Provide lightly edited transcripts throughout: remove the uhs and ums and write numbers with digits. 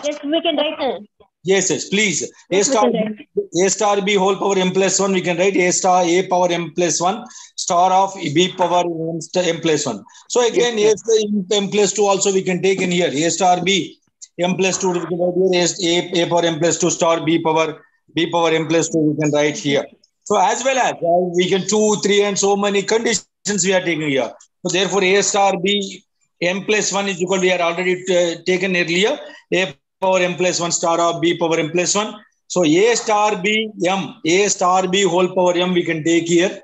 not? Yes, we can write. Yes, yes, please. Yes, A star b whole power m plus 1. We can write a star a power m plus 1 star of b power m plus 1. So again, Yes, a star m plus 2 also we can take in here. A star b m plus 2 we can write here. A power m plus 2 star b power m plus 2 we can write here. So as well as we can 2, 3 and so many conditions we are taking here. So therefore a star b m plus 1 is equal, we are already taken earlier. A power m plus 1 star of b power m plus 1. So a star b m, a star b whole power m we can take here.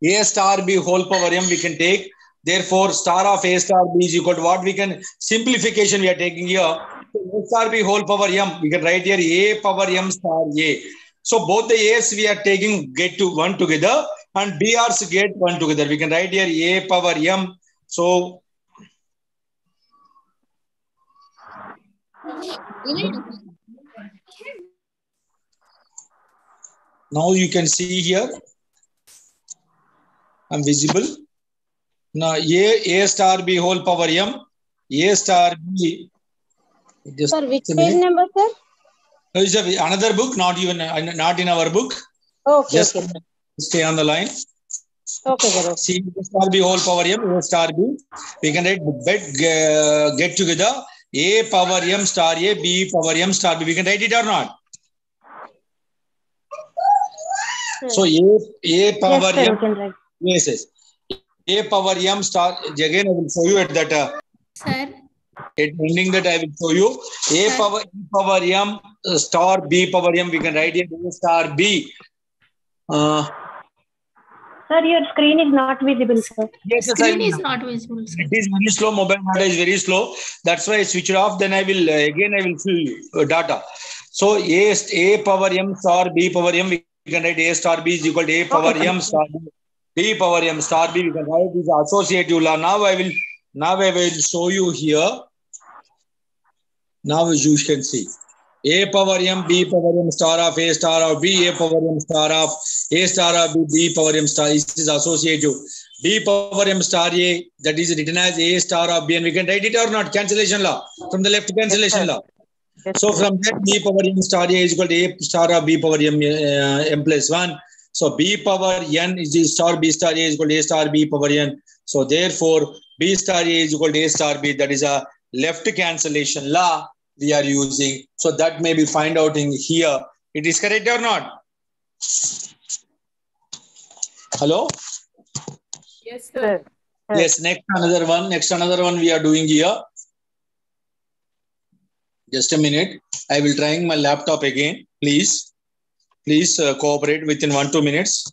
A star b whole power m we can take. Therefore, star of a star b is equal to what we can, simplification we are taking here. So a star b whole power m, we can write here a power m star a. So both the a's we are taking get to 1 together and b's get 1 together. We can write here a power m. So now you can see here, I'm visible. Now a star b whole power m, a star b. Just sir, which page number, sir? Is another book, not even not in our book. Okay, Just okay. stay on the line. Okay, sir. Okay. See a star b whole power m, a star b. We can write get together a power m star a, b power m star b. We can write it or not? So a power yes, sir, m. we can write. Yes, yes. A power m star. Again, I will show you at that. Sir. At ending that I will show you. A power m star b power m. We can write it a star b. Sir, your screen is not visible, sir. Yes, Screen is not visible, sir. It is very slow. Mobile data is very slow. That's why I switch it off. Then I will again I will fill you data. So a power m star b power m. We can write a star b is equal to a power m star b power m star b. We can write this associative law. Now I will show you here. Now as you can see, a power m b power m star of a star of b, a power m star of a star of b, b power m star. This is associative. B power m star a, that is written as a star of b, and we can write it or not. Cancellation law from the left, cancellation law. So from that, b power m star a is equal to a star of b power m plus 1. So b power n is the star b star a is equal to a star b power n. So therefore, b star a is equal to a star b. That is a left cancellation law we are using. So that may be find out in here. It is correct or not? Hello? Yes, sir. Yes, next another one we are doing here. Just a minute. I will trying my laptop again. Please cooperate within 1-2 minutes.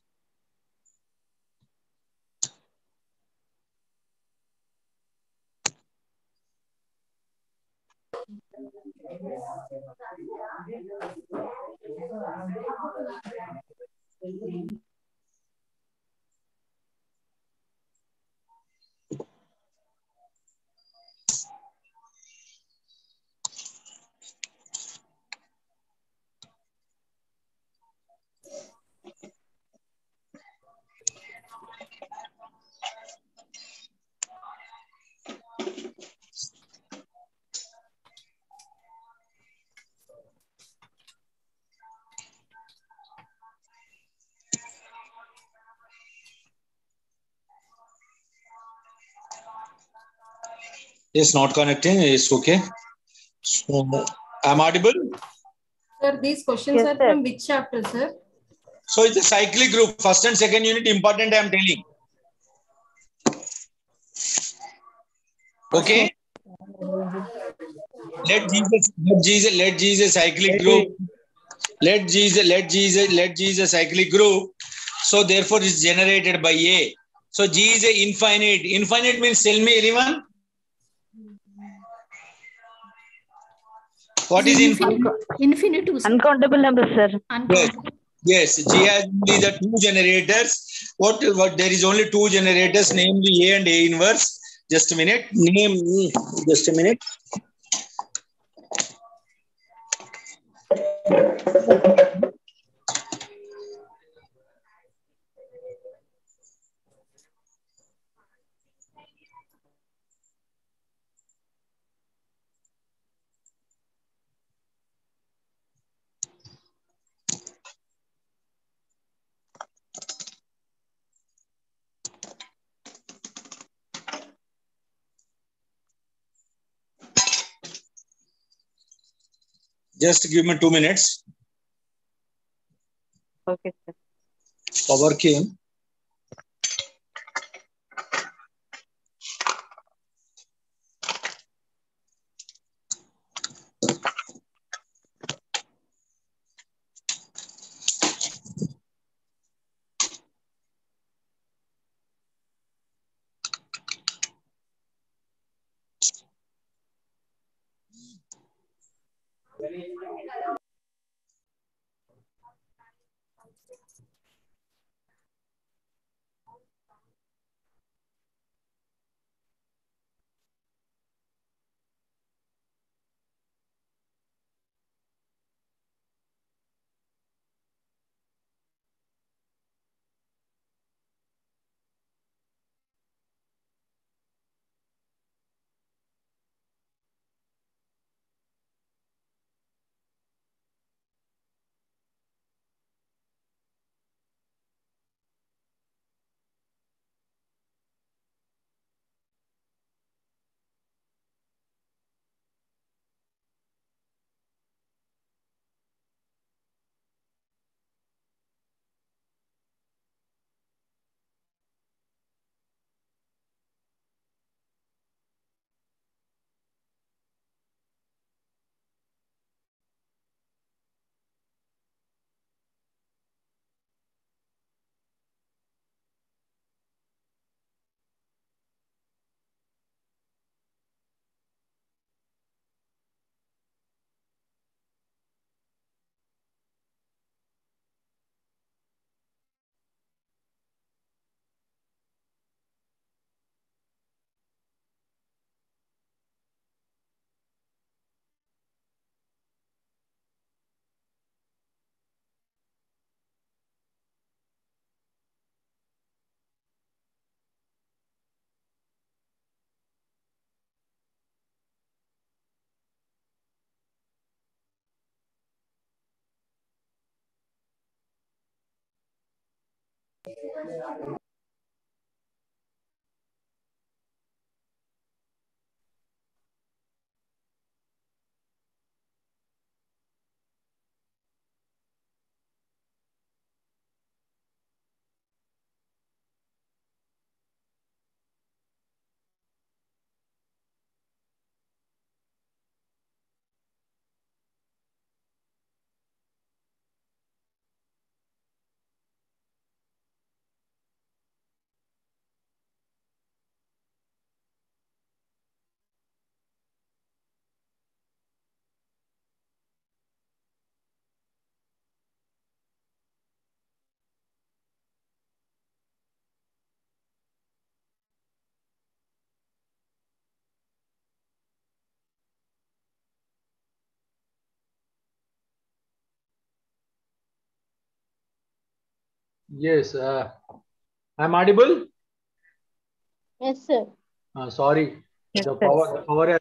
It's not connecting. It's okay. So, I'm audible. Sir, these questions are from which chapter, sir? So it's a cyclic group. First and second unit important. I am telling. Okay. Let G is a cyclic group. Let G is a cyclic group. So therefore, it's generated by A. So G is a infinite. Infinite means, tell me anyone. What is infinite? Infinite. Uncountable numbers, sir. Yes. G has only the two generators. What there is only two generators, namely A and A inverse. Just a minute. Just a minute. Just give me 2 minutes. Okay, sir. Power came. Yes, I'm audible. Yes, sir. Sorry, Yes, the sir. power has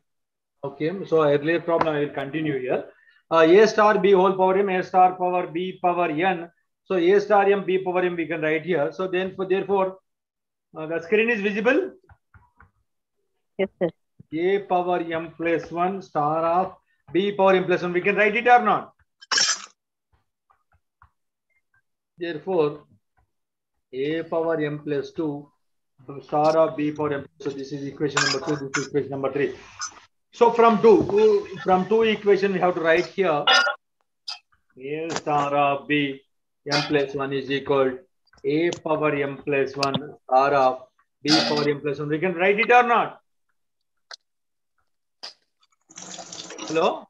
okay. So earlier problem I will continue here. A star b whole power m, a star power b power n. So a star m b power m we can write here. So then therefore the screen is visible. Yes, sir. A power m plus 1 star of b power m plus 1. We can write it or not? Therefore, a power m plus 2 star of b power m. So this is equation number 2. This is equation number 3. So from two equation we have to write here. A star of b m plus 1 is equal a power m plus 1 star of b power m plus 1. We can write it or not? Hello?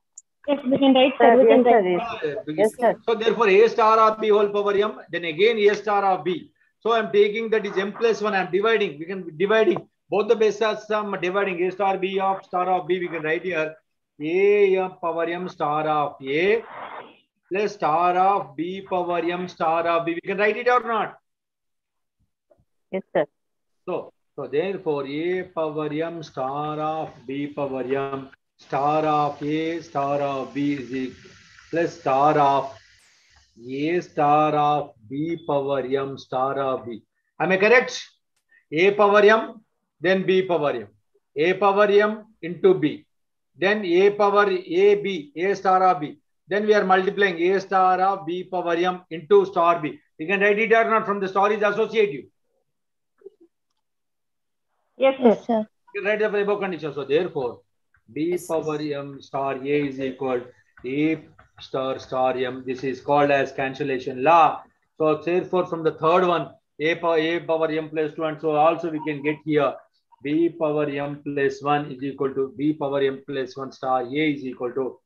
Yes, we can write, sir. We can write. Yes, sir. So therefore a star of b whole power m, then again a star of b. So I'm taking that is m plus 1. I'm dividing. We can dividing both the base are sum, dividing a star b of star of b. We can write here a power m star of a plus star of b power m star of b. We can write it or not? Yes, sir. So therefore a power m star of b power m star of a star of b is equal plus star of a star of b power m star of b. Am I correct? A power m, then b power m. A power m into b. Then a power a b, a star of b. then we are multiplying a star of b power m into star b. We can write it or not from the star is associative. Yes, sir. You can write the above condition. So therefore, b power m star a is equal to a star m. This is called as cancellation law. So therefore, from the third one, a power m plus 2, and so also we can get here b power m plus 1 is equal to b power m plus 1 star a is equal to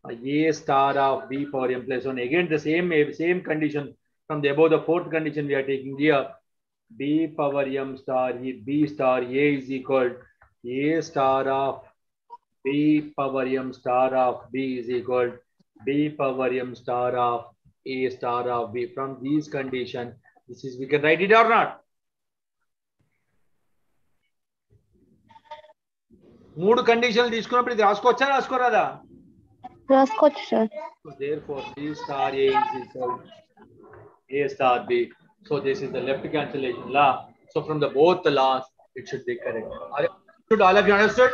a star of b power m plus 1. Again, the same condition from the above the fourth condition we are taking here. B power m star b star a is equal to a star of b power m star of b is equal to b power m star of a star of b. From these conditions, this is, we can write it or not? మూడు కండిషన్లు తీసుకున్నప్పుడు ఇది రాసుకోవచ్చా రాసుకోరాదా? రాసుకోవచ్చు sir. So therefore b star a is equal to a star b. So this is the left cancellation law. So from the both the laws, it should be correct. Should all of you understood?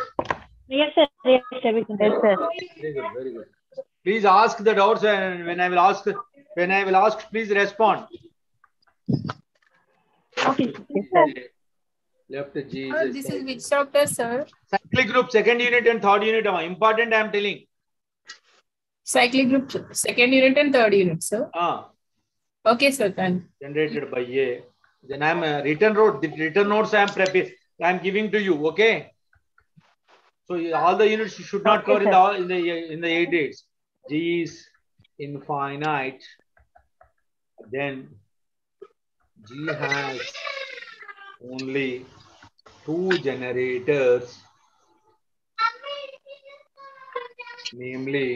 Yes, sir. Yes, sir. Yes, sir. Very good, very good. Please ask the doubts, and when I will ask, please respond. Okay. Yes, sir. Left G. This is which chapter, sir? Cyclic group, second unit and third unit. Important, I am telling. Cyclic group, second unit and third unit, sir. Okay, sir. Done. Generated by A. Then I am written notes I am preparing. I am giving to you. Okay. So all the units should not cover in the 8 days. G is infinite. Then G has only 2 generators, namely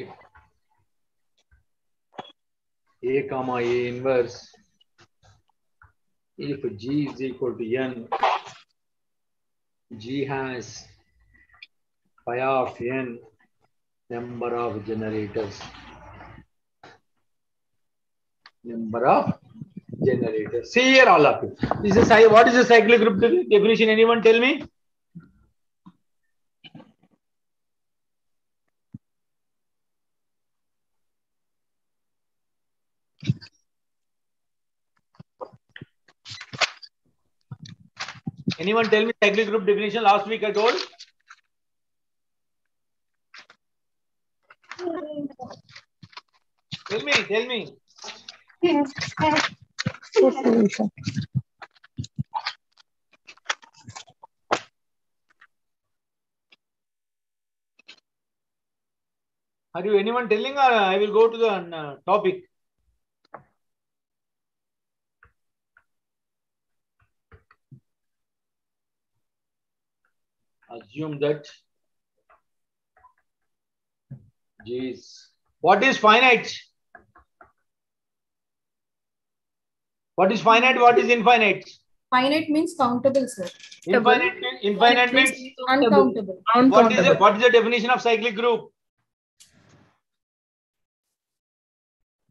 A comma A inverse. If G is equal to n, G has pi of n number of generators. Number of generators. See here, all of you. This is what is the cyclic group definition? Anyone tell me? Anyone tell me cyclic group definition? Last week I told. Tell me. Yes, sir. Are you anyone telling, or I will go to the topic? Assume that G is, what is finite? What is finite? What is infinite? Finite means countable, sir. Infinite means uncountable. What is the definition of cyclic group?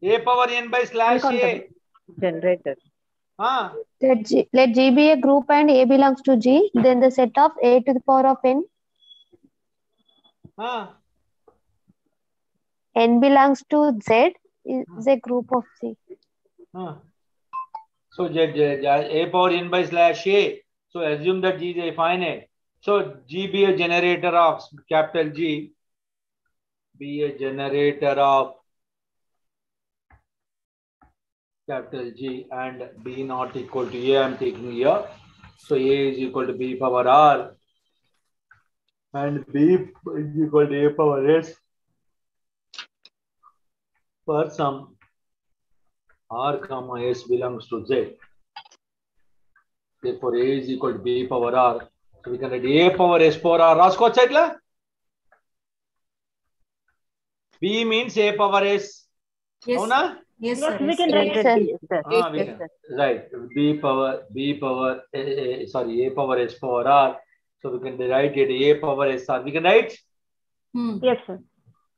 A power n by slash A. Generator. Let G be a group and A belongs to G. Then the set of A to the power of n. N belongs to Z is a group of C. So A power n by slash A. So assume that G is a finite. So G be a generator of capital G. Be a generator of capital G, and B not equal to A I am taking here. So A is equal to B power R and B is equal to A power S for some R comma S belongs to Z. Therefore A is equal to B power R. So we can write A power S power R. Raskocha itla? B means A power S. Yes. Avuna? Yes, sir. We can write Yes, right. B power A power S power R. So we can write it A power S R. We can write? Yes, sir.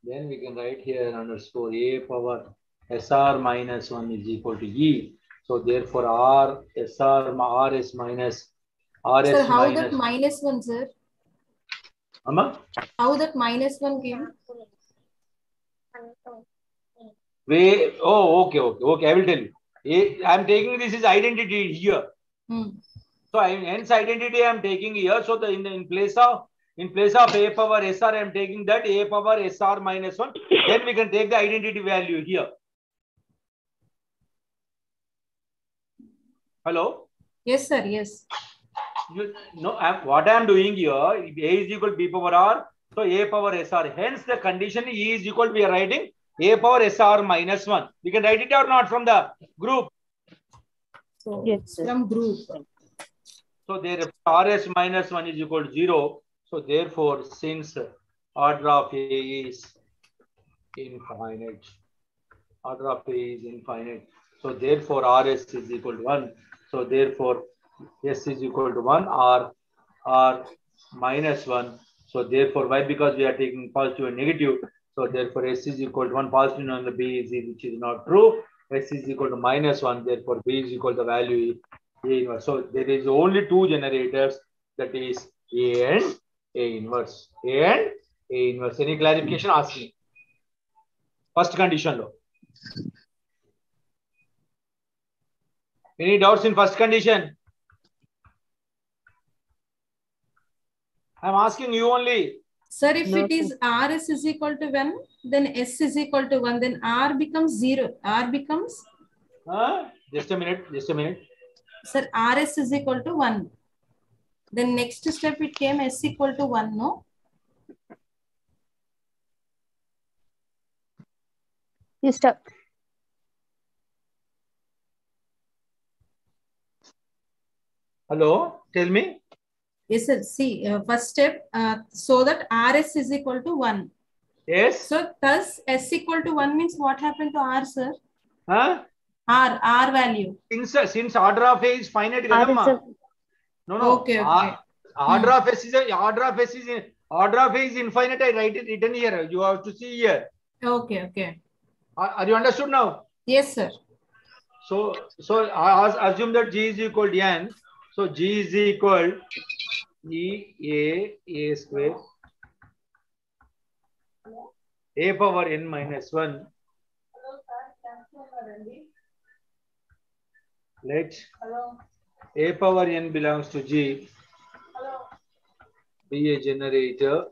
Then we can write here underscore A power SR minus 1 is equal to E. So therefore R SR RS minus RS Sir, how minus. that minus 1, sir? Amma? How that minus 1 came? Oh, okay. I will tell you. I am taking this is identity here. So hence identity I am taking here. So in place of a power SR, I am taking that a power SR minus 1. Then we can take the identity value here. Hello? Yes, sir. Yes. What I am doing here, A is equal to B power R. So A power SR. Hence the condition E is equal to, we are writing A power SR minus 1. We can write it or not from the group. So yes, from group. So therefore RS minus 1 is equal to 0. So therefore, since order of A is infinite, so therefore RS is equal to 1. So therefore S is equal to 1 or R minus 1. So therefore, why? Because we are taking positive and negative. So therefore S is equal to 1 positive on the B is, which is not true. S is equal to minus 1. Therefore B is equal to the value A inverse. So there is only two generators, that is A and A inverse. A and A inverse. Any clarification? Ask me. First condition though. Any doubts in first condition? I'm asking you only. Sir, if it is RS is equal to 1, then S is equal to 1, then R becomes 0. R becomes? Just a minute. Sir, RS is equal to 1. Then next step it came S equal to 1, no? You stop. Hello, tell me. Yes, sir. See, first step, so that RS is equal to 1. Yes. So thus S equal to 1 means what happened to R, sir? Huh? R value. Since order of A is finite, no. Okay. Order of S is infinite. I write it written here. You have to see here. Okay. Are you understood now? Yes, sir. So I assume that G is equal to N. So G is equal A square A power N minus 1. Let A power N belongs to G be a generator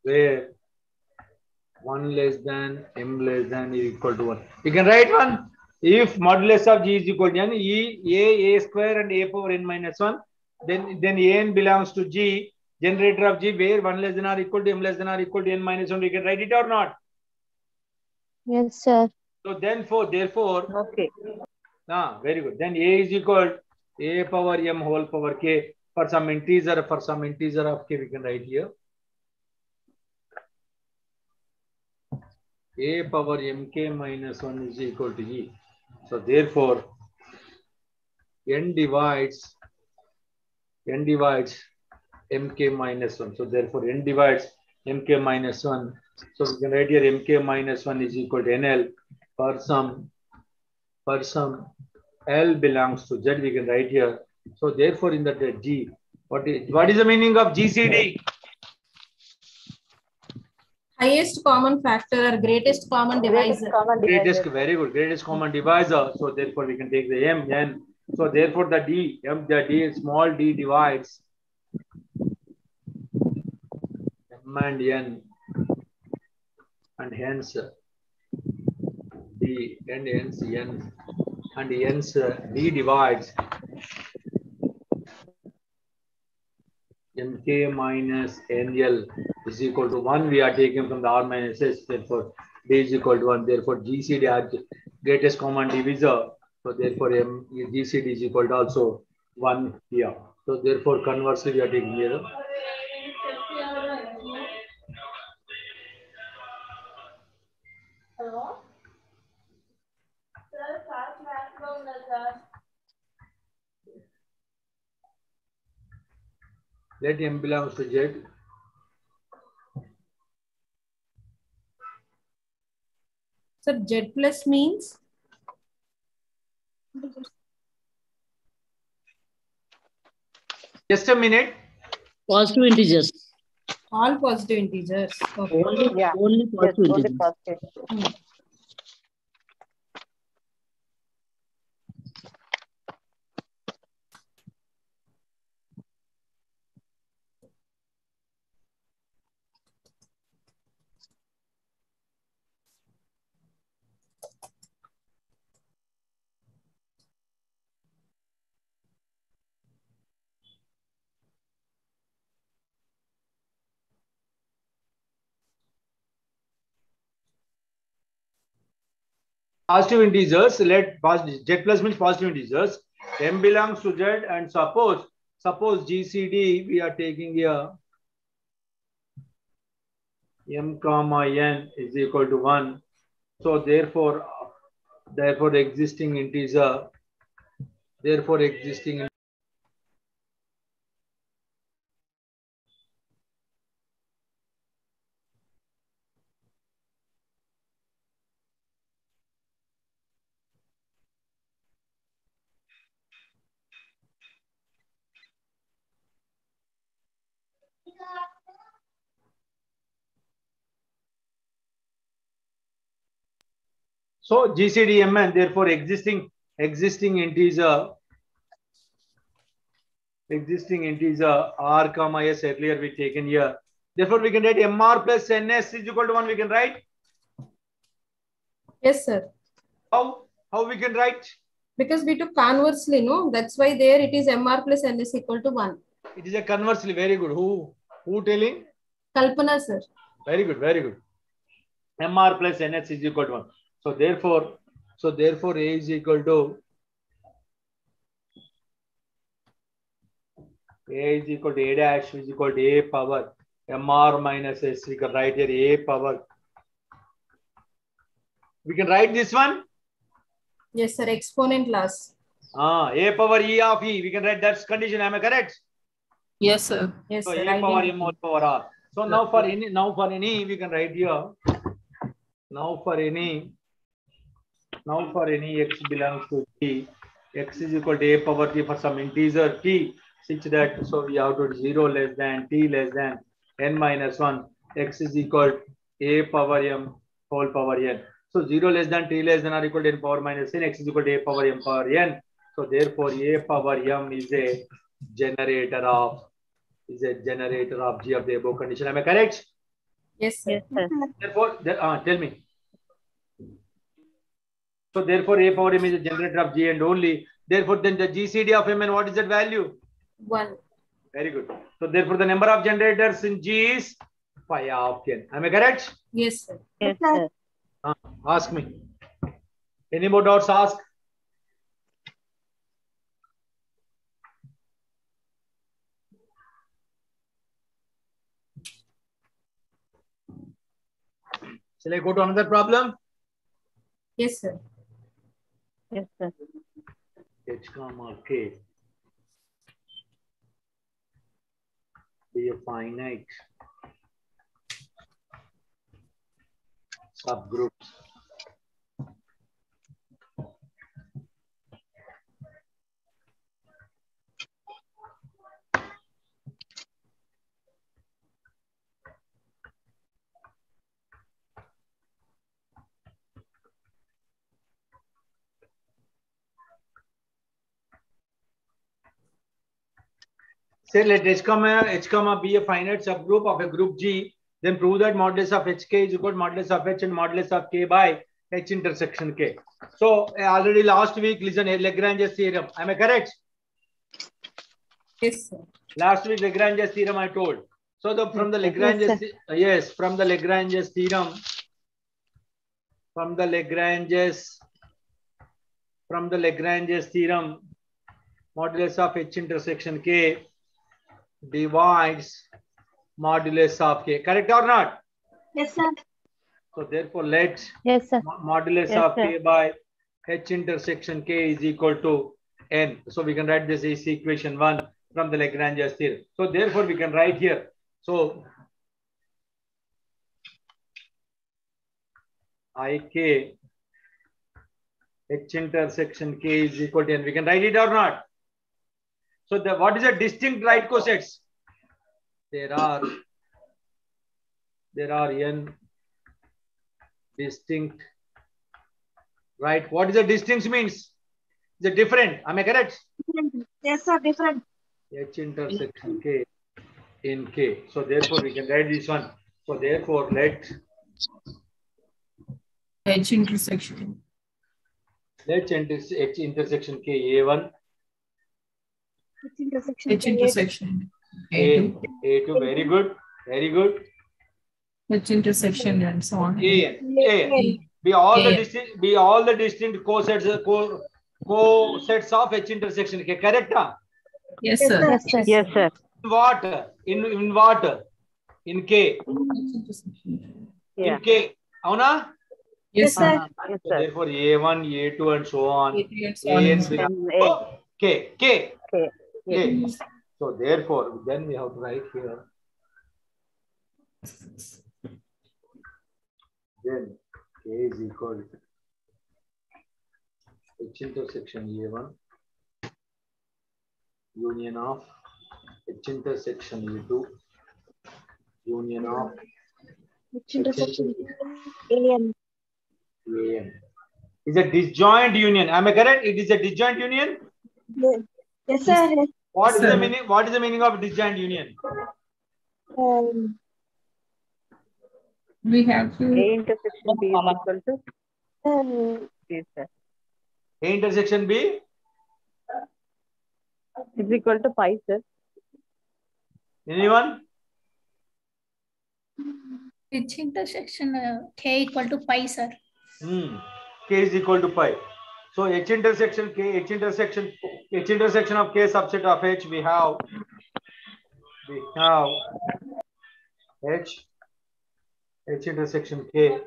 where 1 less than M less than is equal to 1. You can write one. If modulus of G is equal to N, A square and A power N minus 1, then An belongs to G, generator of G, where 1 less than or equal to M less than or equal to N minus 1. We can write it or not? Yes, sir. So therefore, Okay. very good. Then A is equal A power M whole power K. For some integer of K, we can write here. A power Mk minus 1 is equal to E. So therefore, N divides Mk minus 1. So therefore, N divides Mk minus 1. So we can write here Mk minus 1 is equal to NL. For some L belongs to Z, we can write here. So therefore, in that G, what is the meaning of GCD? Highest common factor or greatest common divisor. Very good. Greatest common divisor. So therefore, we can take the M, N. So therefore, the D, small d divides M and N, and hence D, and hence N, and hence D divides Mk minus NL is equal to 1. We are taking from the R minus S. Therefore, D is equal to 1. Therefore, GCD as greatest common divisor. So therefore, GCD is equal to also 1 here. So therefore, conversely, we are taking here. Hello? Sir, fast math sir. Let M belongs to Z. Sir, Z plus means? Just a minute. Positive integers. All positive integers. Okay. Yeah. Only Yes, positive only integers. positive. Positive integers, let z plus means positive integers. M belongs to Z, and suppose GCD we are taking here M comma N is equal to 1. So therefore existing integer, so GCD Mn, therefore existing integer R comma S earlier we taken here. Therefore we can write MR plus NS is equal to 1. We can write. Yes, sir. How we can write? Because we took conversely, no? That's why there it is MR plus NS equal to 1. It is a conversely. Very good. Who telling? Kalpana, sir. Very good. MR plus NS is equal to 1. So therefore A is equal to A dash is equal to A power MR minus S. We can write here A power. We can write this one. Yes, sir. Exponent loss. A power E of E. We can write that condition. Am I correct? Yes, sir. Yes, So sir. A power M whole power R. So now for any we can write here. Now for any x belongs to T, x is equal to A power T for some integer T, such that so we have to 0 less than T less than N minus 1, x is equal to A power M whole power N. So 0 less than T less than or equal to N power minus N, x is equal to A power M power N. So therefore A power M is a generator of G of the above condition. Am I correct? Yes, sir. Yes, sir. Therefore, tell me. So therefore A power M is a generator of G and only. Therefore then the GCD of Mn, what is that value? 1. Very good. So therefore the number of generators in G is phi of n. Am I correct? Yes, sir. Yes, sir. Ask me. Any more doubts? Ask. Shall I go to another problem? Yes, sir. Yes, sir. H comma K be a finite subgroups. Say let H comma be a finite subgroup of a group G. Then prove that modulus of HK is equal to modulus of H and modulus of K by H intersection K. So already last week, listen, Lagrange's theorem. Am I correct? Yes, sir. Last week Lagrange's theorem I told. So from the Lagrange's theorem, modulus of H intersection K divides modulus of K. Correct or not? Yes, sir. So therefore let Yes, sir. modulus of K by H intersection K is equal to N. So we can write this as equation 1 from the Lagrange's theorem. So therefore we can write here. So IK H intersection K is equal to N. We can write it or not? So what is a distinct right cosets? There are there are n distinct, right? What is the distinct means? The different. Am I correct? Yes, sir. Different. H intersection K in K. So therefore we can write this one. So therefore let H intersection. H intersection K A1, H intersection. H intersection. A2, A2. very good, very good. H intersection and so on. A. Be all the distinct co-sets of H intersection K. Correct? Yes, sir. Yes, sir. Yes, sir. In what? In what? In K. Yeah. In K. Avuna? Yes, sir. Yes, So sir. therefore A1, A2 and so on. A3 and so on and so on. A. K. Okay. Yes. K. So therefore then we have to write here. Then K is equal to H intersection A1 union of H intersection A2 union of H intersection. AN. AN. Is a disjoint union. Am I correct? It is a disjoint union. Yes, sir. What is the Sir. meaning? What is the meaning of disjoint union? We have A to. intersection B is equal to. Yes, sir. A intersection B Is equal to pi, sir. anyone? H intersection K equal to pi, sir. K is equal to pi. So H intersection K, H intersection of K subset of H we have H intersection K,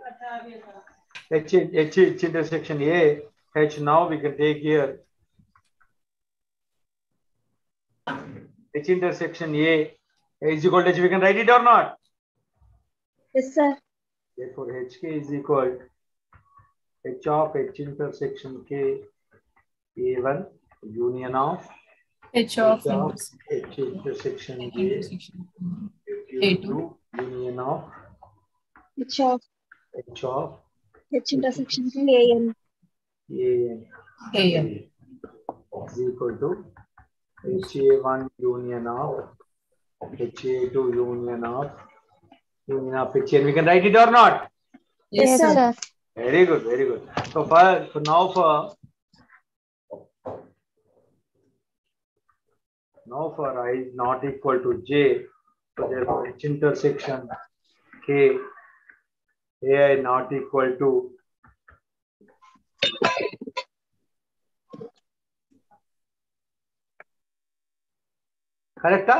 H intersection A, H. Now we can take here H intersection A is equal to H. We can write it or not? Yes, sir. Therefore HK is equal H of H intersection K A1 union of H of H intersection A intersection. A2 union of H of H of H intersection AN. AN A. is equal to HA1 union of HA2 union of HA. We can write it or not? Yes, sir. Very good, very good. So for I is not equal to J, so therefore H intersection K AI not equal to correct?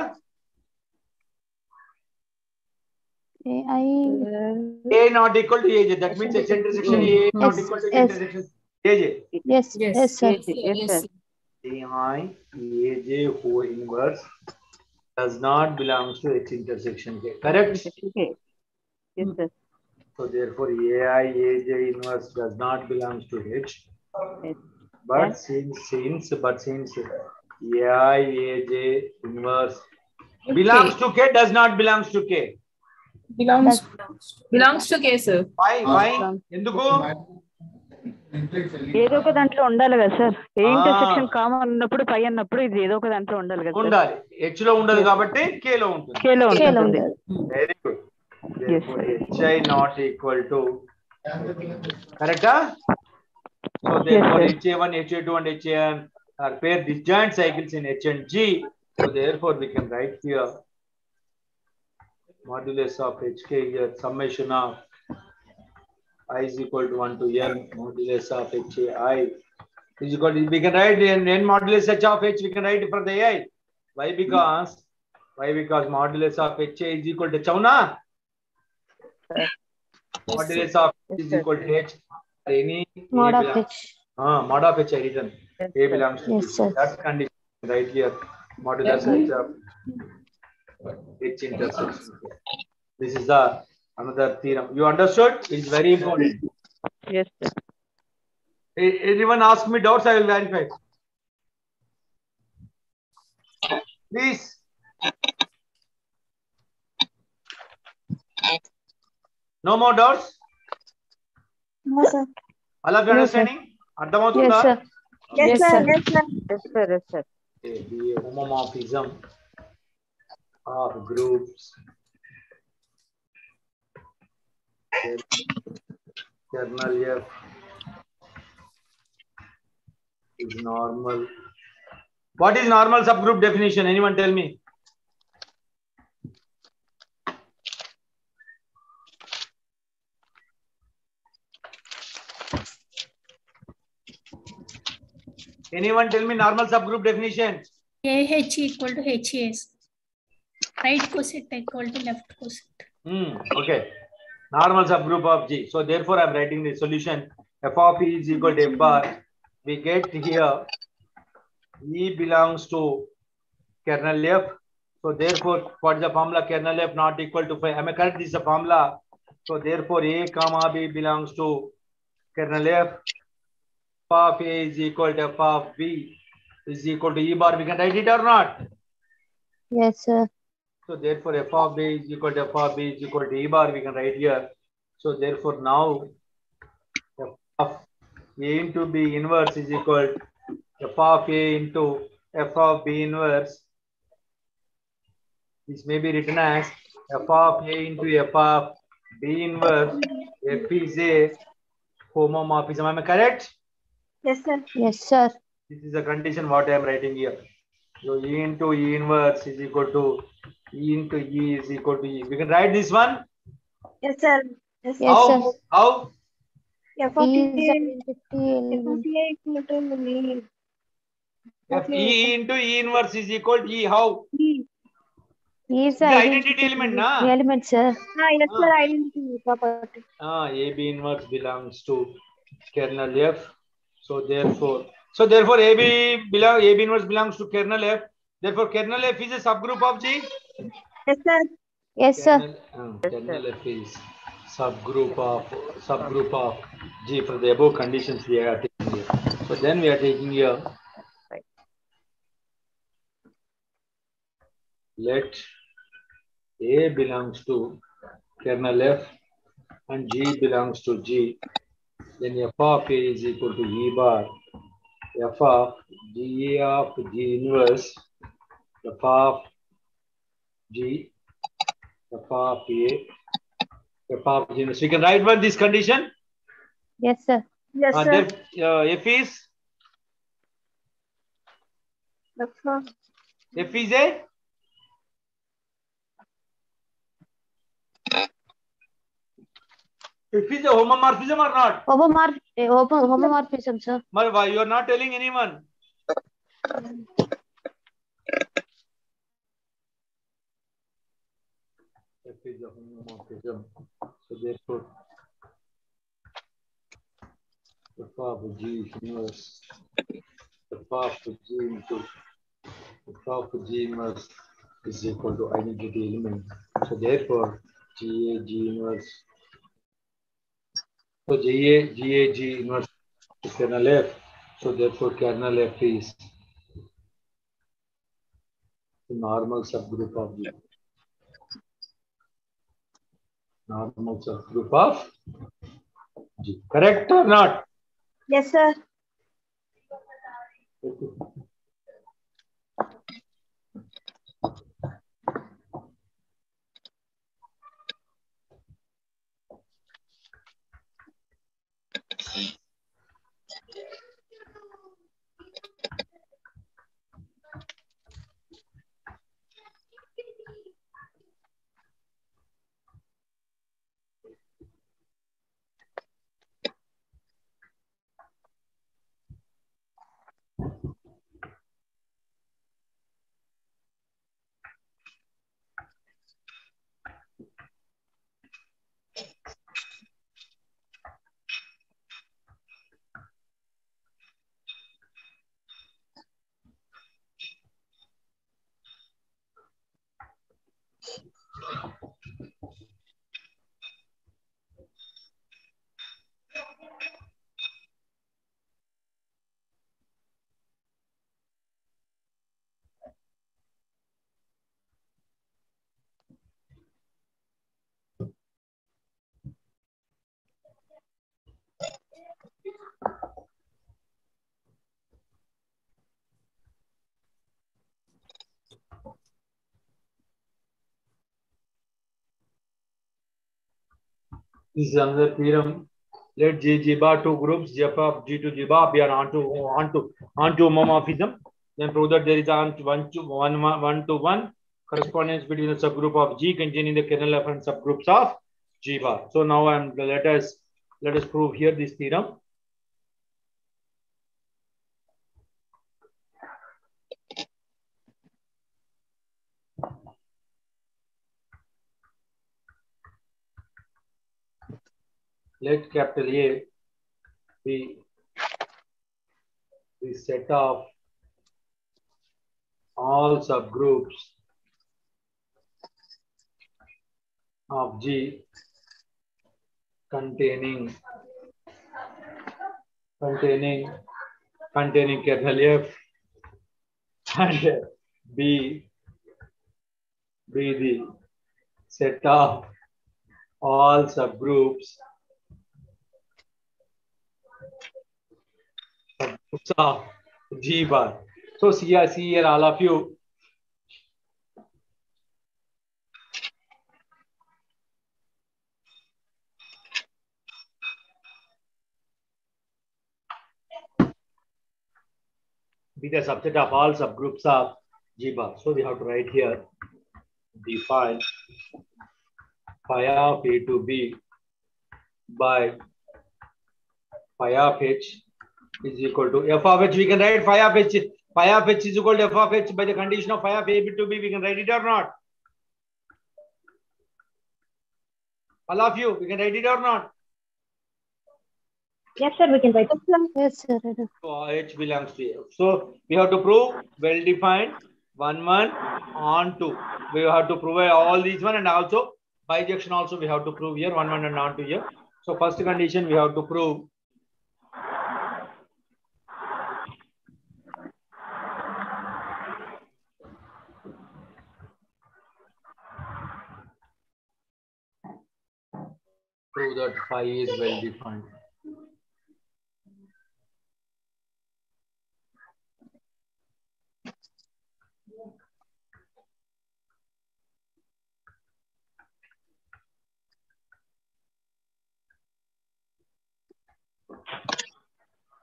A not equal to AJ. That means H intersection A not equal to H intersection AJ. Yes, yes, sir. Yes, sir. AI AJ whole inverse does not belongs to H intersection K. Correct? Okay. Yes, sir. So therefore AI AJ inverse does not belongs to H. Yes. But since AI AJ inverse belongs to K, does not belongs to K. Belongs to K, sir. Why? ఎందుకు? ఏదో ఒక దాంట్లో ఉండాలి కదా sir. A intersection common ఉన్నప్పుడు పై అన్నప్పుడు ఇది ఏదో ఒక దాంట్లో ఉండాలి కదా. ఉండాలి. H లో ఉండదు కాబట్టి K లో ఉంటుంది. K లో ఉంటుంది. Very good. Therefore HI not equal to correct? So therefore HA1, HA2 and HAN are pair disjoint cycles in H and G. So therefore we can write here modulus of HK here summation of I is equal to 1 to n modulus of HAI is equal to, we can write n modulus H of H, we can write it for the AI. Why? Because modulus of HA is equal to Chauna. Modulus of H is equal to H. Any Mod of H. Mod of H I written. A belongs to Yes, sir. that condition right here. Modulus H of H intersection. This is the another theorem. You understood? It's very important. Yes, sir. Anyone ask me doubts, I will verify. Please. No more doubts? No, sir. All of you No, sir. understanding? అర్థమవుతుందా? Yes, sir. Yes, sir. Yes, sir. Yes, sir. The homomorphism of groups kernel F is normal. What is normal subgroup definition? Anyone tell me? Anyone tell me normal subgroup definition? AH equal to HAS. Right coset equal to left coset. Okay. Normal subgroup of G. So therefore, I'm writing the solution. F of E is equal to F bar. We get here E belongs to kernel F. So therefore, what is the formula? Kernel F not equal to 5. Am I correct? This is the formula. So therefore, A comma B belongs to kernel F. F of A is equal to F of B is equal to E bar. We can write it or not? Yes, sir. So therefore, F of A is equal to F of B is equal to E bar. We can write here. So therefore, now F of A into B inverse is equal to F of A into F of B inverse. This may be written as F of A into F of B inverse. F is a homomorphism. Am I correct? Yes, sir. Yes, sir. This is the condition what I am writing here. So E into E inverse is equal to E into E is equal to E. We can write this one. Yes, sir. Yes, How? sir. How? F of E F E into E inverse is equal to E. How? E is the identity element, na? element, sir. Yes, sir. Identity property. AB inverse belongs to kernel F. So therefore AB inverse belongs to kernel F. Therefore, kernel F is a subgroup of G. Yes, sir. Yes, sir. Kernel F is subgroup of G for the above conditions we are taking here. So then we are taking here. Let A belongs to kernel F and G belongs to G. Then F of A is equal to E bar. F of G of G inverse. F of G. F of A. F of G inverse. We can write what this condition? Yes, sir. Yes, sir. F is? F is a? F is a homomorphism or not? Homomorphism, sir. But why you are not telling anyone? F is a homomorphism. So therefore, F of G inverse. F of G into F of G inverse is equal to identity element. So therefore, G inverse. So G inverse is kernel F. So therefore, kernel F is the normal subgroup of G. Normal subgroup of G. Correct or not? Yes, sir. This is another theorem. Let G bar two groups, G of G to G bar be onto homomorphism. Then prove that there is one to one correspondence between the subgroup of G containing the kernel of and subgroups of G bar. So now let us prove here this theorem. Let capital A be the set of all subgroups of G containing kernel F, and B be the set of all subgroups of G bar. So see here all of you. Be the subset of all subgroups of G bar. So we have to write here, define phi of A to B by phi of H is equal to f of H. We can write phi of H. Phi of H is equal to f of H by the condition of phi of A to B. We can write it or not? All of you, we can write it or not? Yes, sir, we can write it. Yes, sir. So H belongs to F. So we have to prove well-defined 1, 1 on 2. We have to prove all these one, and also bijection also we have to prove here 1, 1 and on 2 here. So first condition we have to prove that phi is well defined.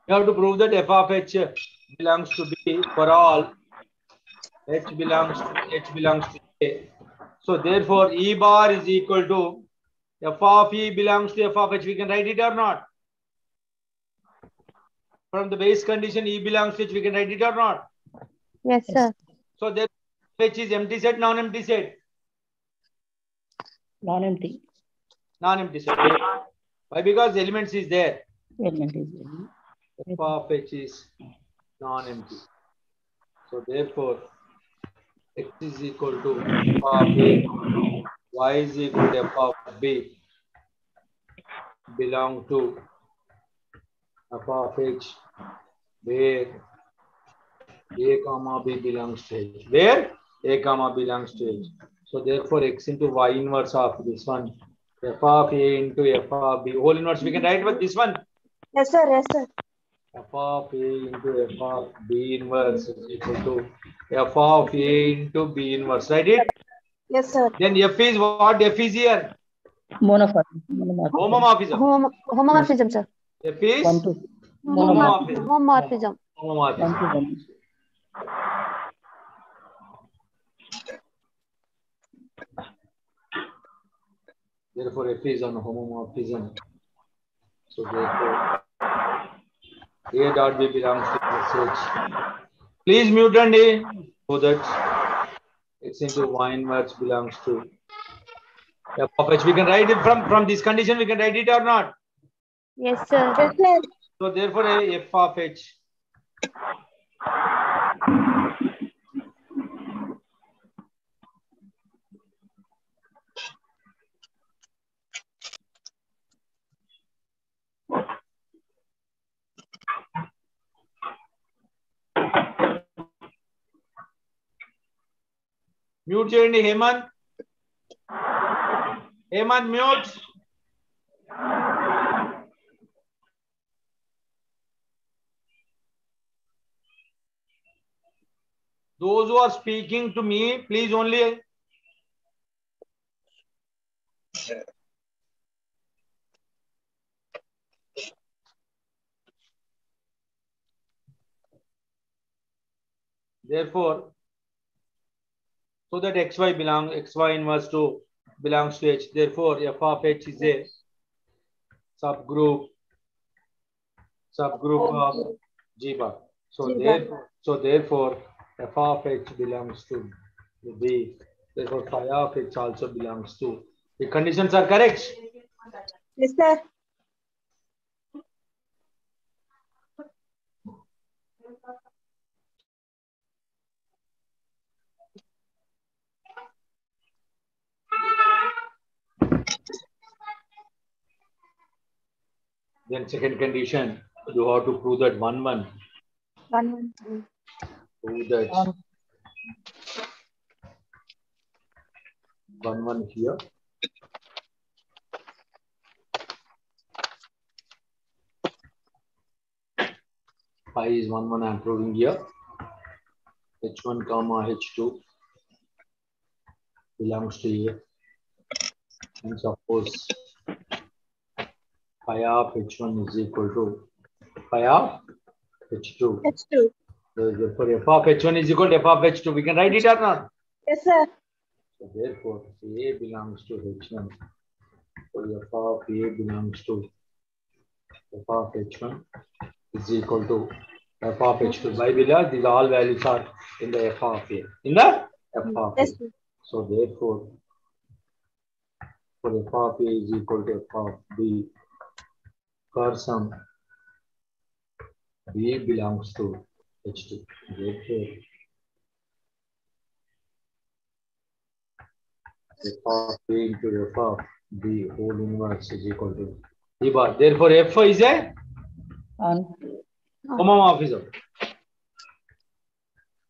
You have to prove that f of h belongs to B for all h belongs to A. So therefore E bar is equal to f of E belongs to f of h. We can write it or not? From the base condition E belongs to h, we can write it or not? Yes, sir. So there h is empty set, non-empty set? Non-empty. Non-empty set. Why? Because elements is there. Element is there. F of h is non-empty. So therefore x is equal to f of a, y is equal to f of b belong to f of h where a comma b belongs to h. Where a comma belongs to h. So therefore x into y inverse of this one, f of a into f of b whole inverse. We can write with this one. Yes, sir. Yes, sir. F of A into F of B inverse is equal to F of A into B inverse. Write it? Yes, sir. Then F is what? F is here? Homomorphism. Homomorphism, sir. F is Homomorphism. Homomorphism. Therefore, F is on homomorphism. So therefore, A dot B belongs to SH. Please mute and A so that X into Y inverse belongs to F of H. We can write it from this condition. We can write it or not? Yes, sir. Yes, sir. So therefore, F of H. Mute చేయండి Hemant. Hemant mute. Those who are speaking to me, please only therefore, so that xy inverse to belongs to H. Therefore, f of H is a subgroup of G bar. So therefore, f of H belongs to B. Therefore, phi of H also belongs to. The conditions are correct. Yes, sir. Then second condition, you have to prove that 1, 1. 1, 1. Prove that 1, 1 here. Phi is 1, 1 I am proving here. H1 comma H2 belongs to A. And suppose phi of H1 is equal to phi of H2. H2. So therefore, f of H1 is equal to f of H2. We can write it or not? Yes, sir. So therefore, A belongs to H1. So f of A belongs to f of H1 is equal to f of H2. Why? Because these all values are in the f of A. In the f of A. Yes, sir. So therefore, for f of A is equal to f of B, for some B belongs to H2. Therefore, f of A into f of B whole inverse is equal to E bar. Therefore, F is a homomorphism.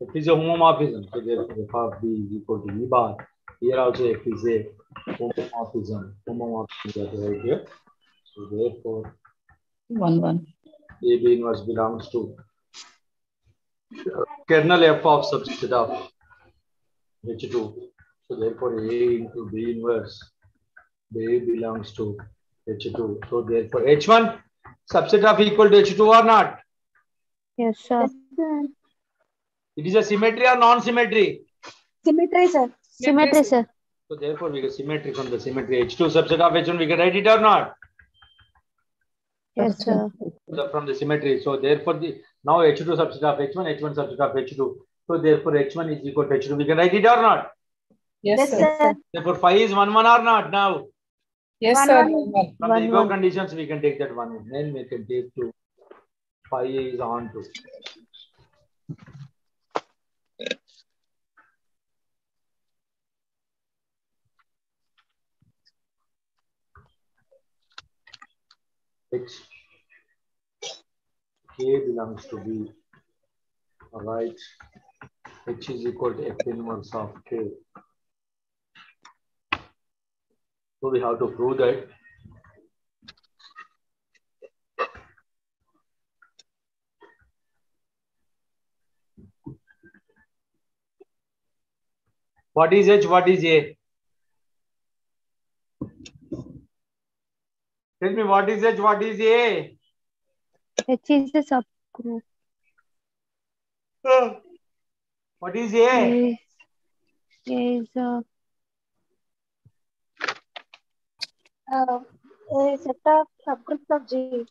F is a homomorphism. So therefore, f of B is equal to E bar. Here also F is a homomorphism. Homomorphism right here. So therefore, 1, 1. AB inverse belongs to kernel F of subset of H2. So therefore, A into B inverse, B belongs to H2. So therefore, H1 subset of equal to H2 or not? Yes, sir. It is a symmetry or non-symmetry? Symmetry, sir. Symmetry, sir. So therefore, we get symmetry from the symmetry. H2 subset of H1, we can write it or not? Yes, sir. From the symmetry. So therefore, now H2 subset of H1, H1 subset of H2. So therefore, H1 is equal to H2. We can write it or not? Yes, Yes, sir. sir. Therefore, phi is 1, 1 or not now? Yes, 1, sir. 1. From the above conditions, we can take that 1, 1. Then we can take to phi is on to. H K belongs to B. All right. H is equal to F inverse of K. So we have to prove that what is H, what is A? Tell me what is H, what is A? H is a subgroup. What is A? A is a Set of subgroups of G.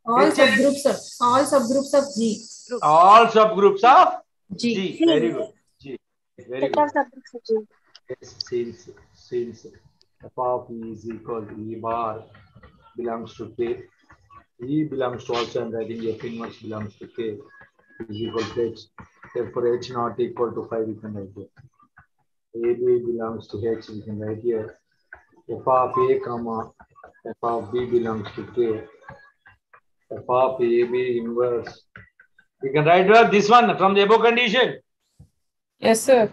All subgroups of G. All subgroups of G. G. Very good. G. Very Set good. of subgroups of G. Yes, since f of E is equal to E bar belongs to K. E belongs to also, and writing F inverse belongs to K is equal to H. Therefore, H not equal to 5, we can write here. AB belongs to H, we can write here. F of A, comma, F of B belongs to K. F of AB inverse. We can write well this one from the above condition. Yes, sir.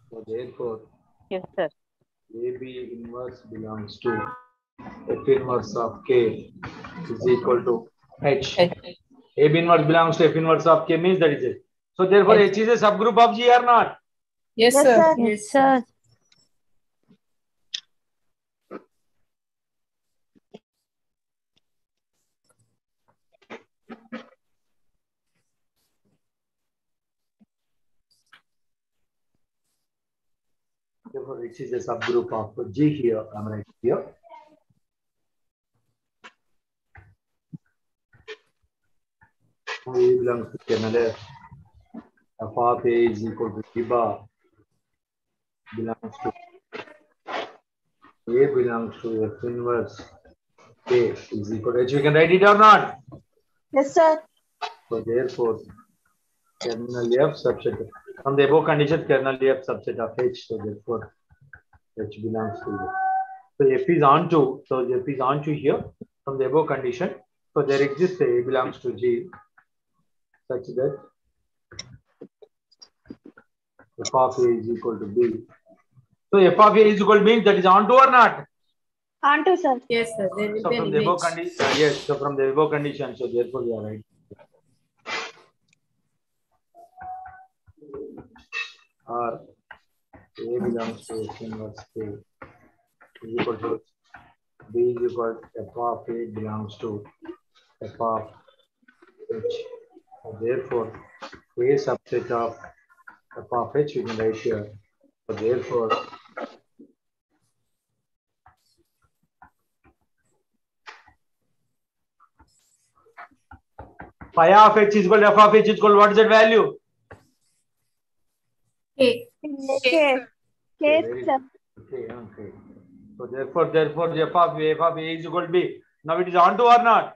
So therefore, Yes, sir. AB inverse belongs to F inverse of K is equal to H. AB inverse belongs to F inverse of K means that is it. So therefore, H is a subgroup of G or not? Yes, Yes, sir. sir. yes, sir. Therefore, H is a subgroup of G here. I'm right here. A belongs to kernel F. F of A is equal to G bar belongs to A belongs to F inverse A is equal to H. We can write it or not? Yes, sir. So therefore, kernel F subset from the above condition, kernel F subset of H. So therefore, H belongs to A. So F is onto. So F is onto here from the above condition. So there exists A belongs to G such that F of A is equal to B. So F of A is equal to B, that is onto or not? Onto, sir. Yes, sir. There will So be an from the above image. condition, yes. So from the above condition, so therefore we are right. Or A belongs to F inverse A is equal to B is equal to F of A belongs to F of H. So therefore, A subset of F of H we can write here. So therefore, phi of H is equal to F of H is equal to what is that value? Okay. Okay. Okay, Very sir. good. Okay. So therefore, F of A is equal to B. Now it is onto or not?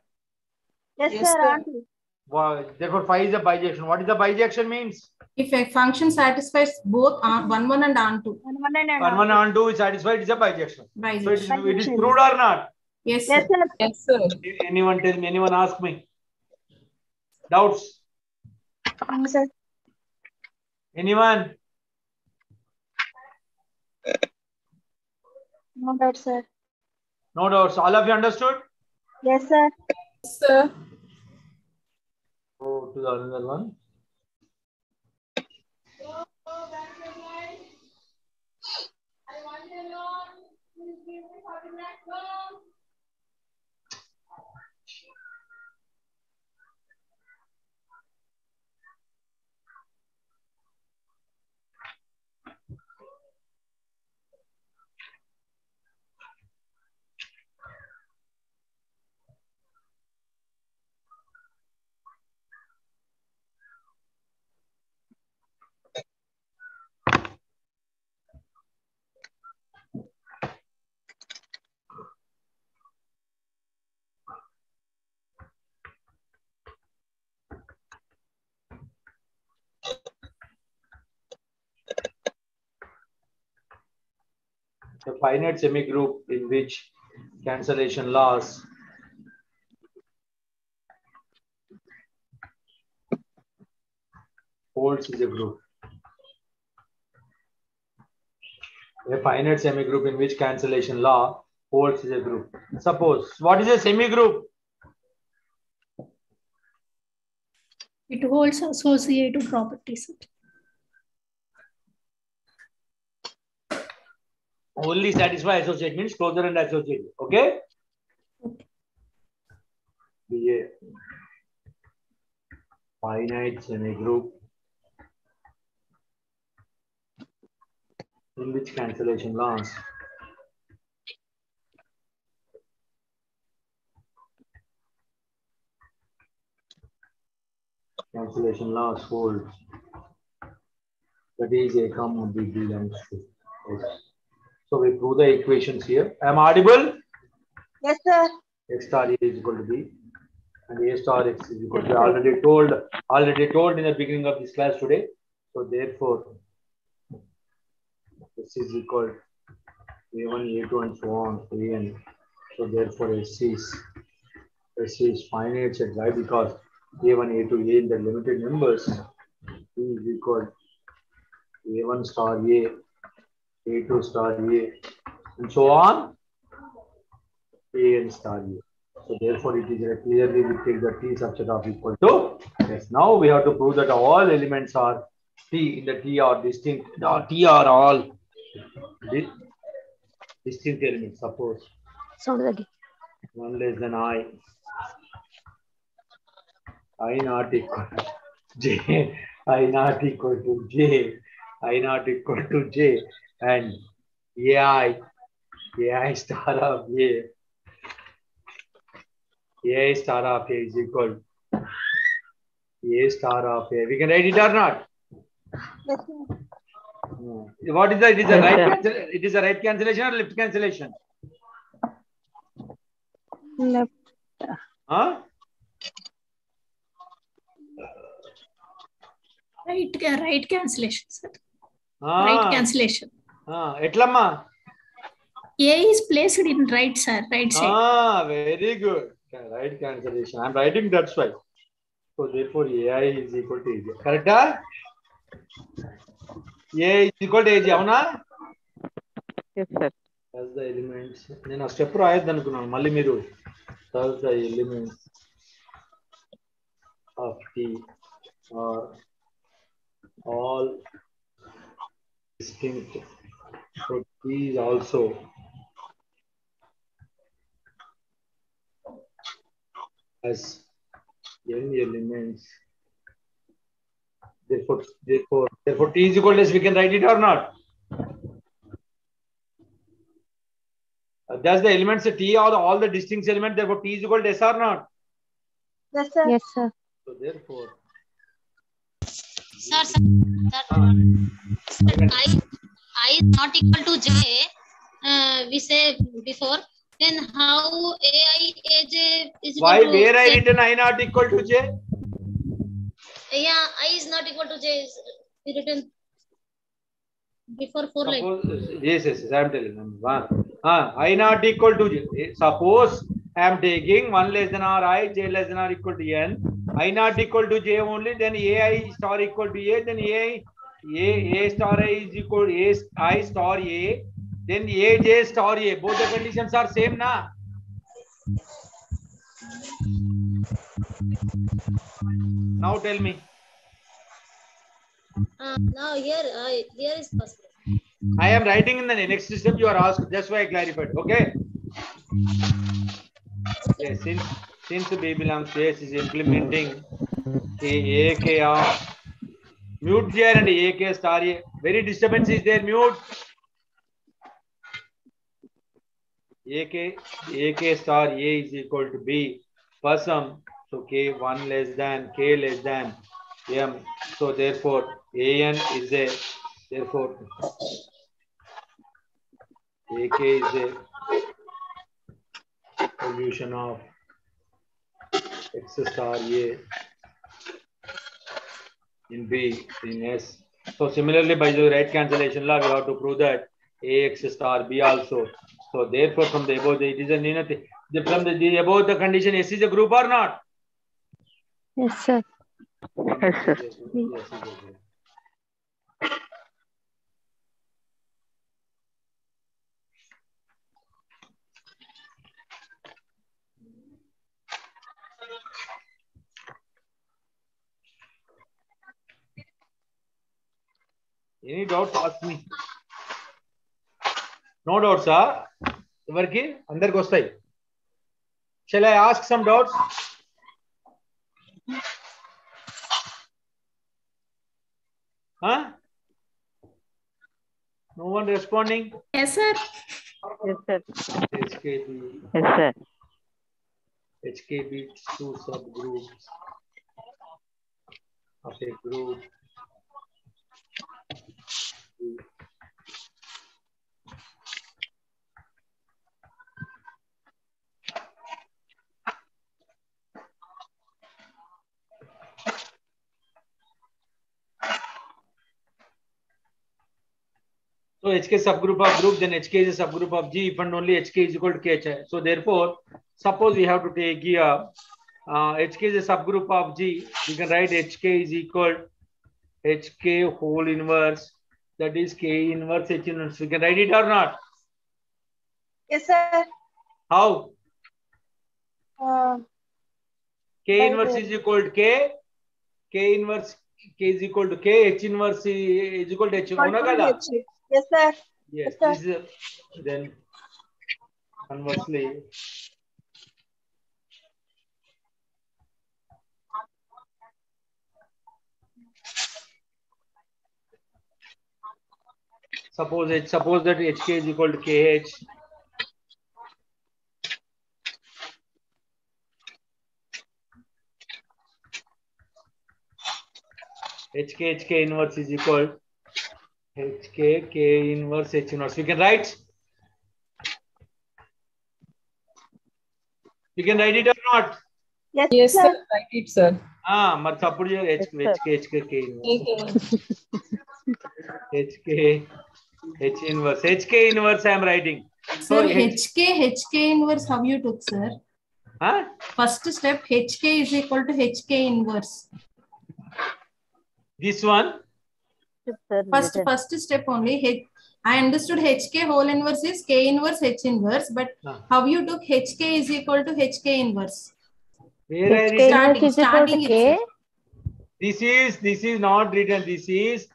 Yes, Yes, sir. sir. Onto. Well, therefore, phi is a bijection. What is the bijection means? If a function satisfies both on 1, 1 and onto. And one and One onto. onto is satisfied, it is a bijection. So Bijection. it is proved or not? Yes, Yes, sir. sir. Yes, sir. Anyone tell me, anyone ask me? Doubts? No, sir. Anyone? No doubt, sir. No doubts. All of you understood? Yes, sir. Yes, sir. Go to the another one. A finite semigroup in which cancellation laws holds is a group. A finite semigroup in which cancellation law holds is a group. Suppose, what is a semigroup? It holds associative properties. Only satisfy associate means closure and associative. Okay? Okay. Be a finite semigroup in which cancellation laws hold. That is a common B belongs to X. So we prove the equations here. Am I audible? Yes, sir. X star A is equal to B and A star X is equal to B. Already told in the beginning of this class today. So therefore, this is equal to A1, A2 and so on, An. So therefore, S is finite set. Why? Because A1, A2, A in the limited numbers is equal to A1 star A, A2 star A, and so on, An star A. So therefore, it is clearly we take the T subset of equal to yes. Now we have to prove that all elements are T in the T are distinct. No, T are all distinct elements. Suppose Sound again. 1 less than I not equal to J, I not equal to J, I not equal to J, and AI star of AI star of A is equal A star of A. We can write it or not? Yes, sir. What is the? It is a Yes, right. sir. It is a right cancellation or left cancellation? Left. Huh? Right cancellation, sir. Right cancellation. Etlamma? A is placed in right, sir. Right side. Very good. Right cancellation. I'm writing that's why. So therefore AI is equal to AG. Correct? A is equal to AG. Avuna? Yes, sir. As the elements. నేను ఆ step రాయొద్దనుకున్నాను మళ్ళీ మీరు as the elements of T are all distinct. So T is also has n elements. Therefore T is equal to S. We can write it or not? Does the elements T are all the distinct elements? Therefore T is equal to S or not? Yes, sir. Yes, sir. So therefore, Sir, I is not equal to J. We say before. Then how AI AJ is equal why to where I Z? written I not equal to J? Yeah, I is not equal to J is written before 4 line. Yes, I am telling them. I not equal to J. Suppose I am taking 1 less than or I, J less than or equal to N. I not equal to J only, then AI star equal to A, then A star I is equal to I star A, then AJ star A. Both the conditions are same, na? Now tell me. Now here is possible. I am writing in the next step you are asked. That's why I clarified. Okay. Yes, since B belongs to S is implementing AK of mute J and AK star A. Very disturbance is there. Mute. AK star A is equal to B for some. So K1 less than K less than M. So therefore AN is a therefore AK is a solution of X star A in B in S. So similarly by the right cancellation law we have to prove that AX star B also. So therefore from the above it is a nothing. From the above the condition S is a group or not? Yes, sir. Yes, sir. Yes, is a group. Any doubts? Ask me. No doubts, ఎవరికి అందరికి వస్తాయి. Shall I ask some doubts? Huh? No one responding? Yes, sir. Yes, sir. HKB. Yes, sir. HKB two subgroups of a group. So HK subgroup of group, then HK is a subgroup of G if and only HK is equal to KH. So therefore, suppose we have to take here HK is a subgroup of G. We can write HK is equal HK whole inverse. That is K inverse H inverse. We can write it or not? Yes, sir. How? K By inverse the- is equal to K. K inverse K is equal to K. H inverse is equal to H. Avuna kada? Yes, sir. Yes. Yes, This then conversely. Suppose that hk is equal to kh. hk inverse is equal hk k inverse h inverse. We can write. You can write it or not? Yes, Yes, sir. sir. Write it, sir. మరి తప్పుడు hk k inverse. h inverse I am writing. Sir, HK inverse, how you took, sir? First step, HK is equal to HK inverse. This one? First step only. I understood HK whole inverse is K inverse H inverse, but how you took HK is equal to HK inverse? Where HK inverse is equal to K. This is not written. This is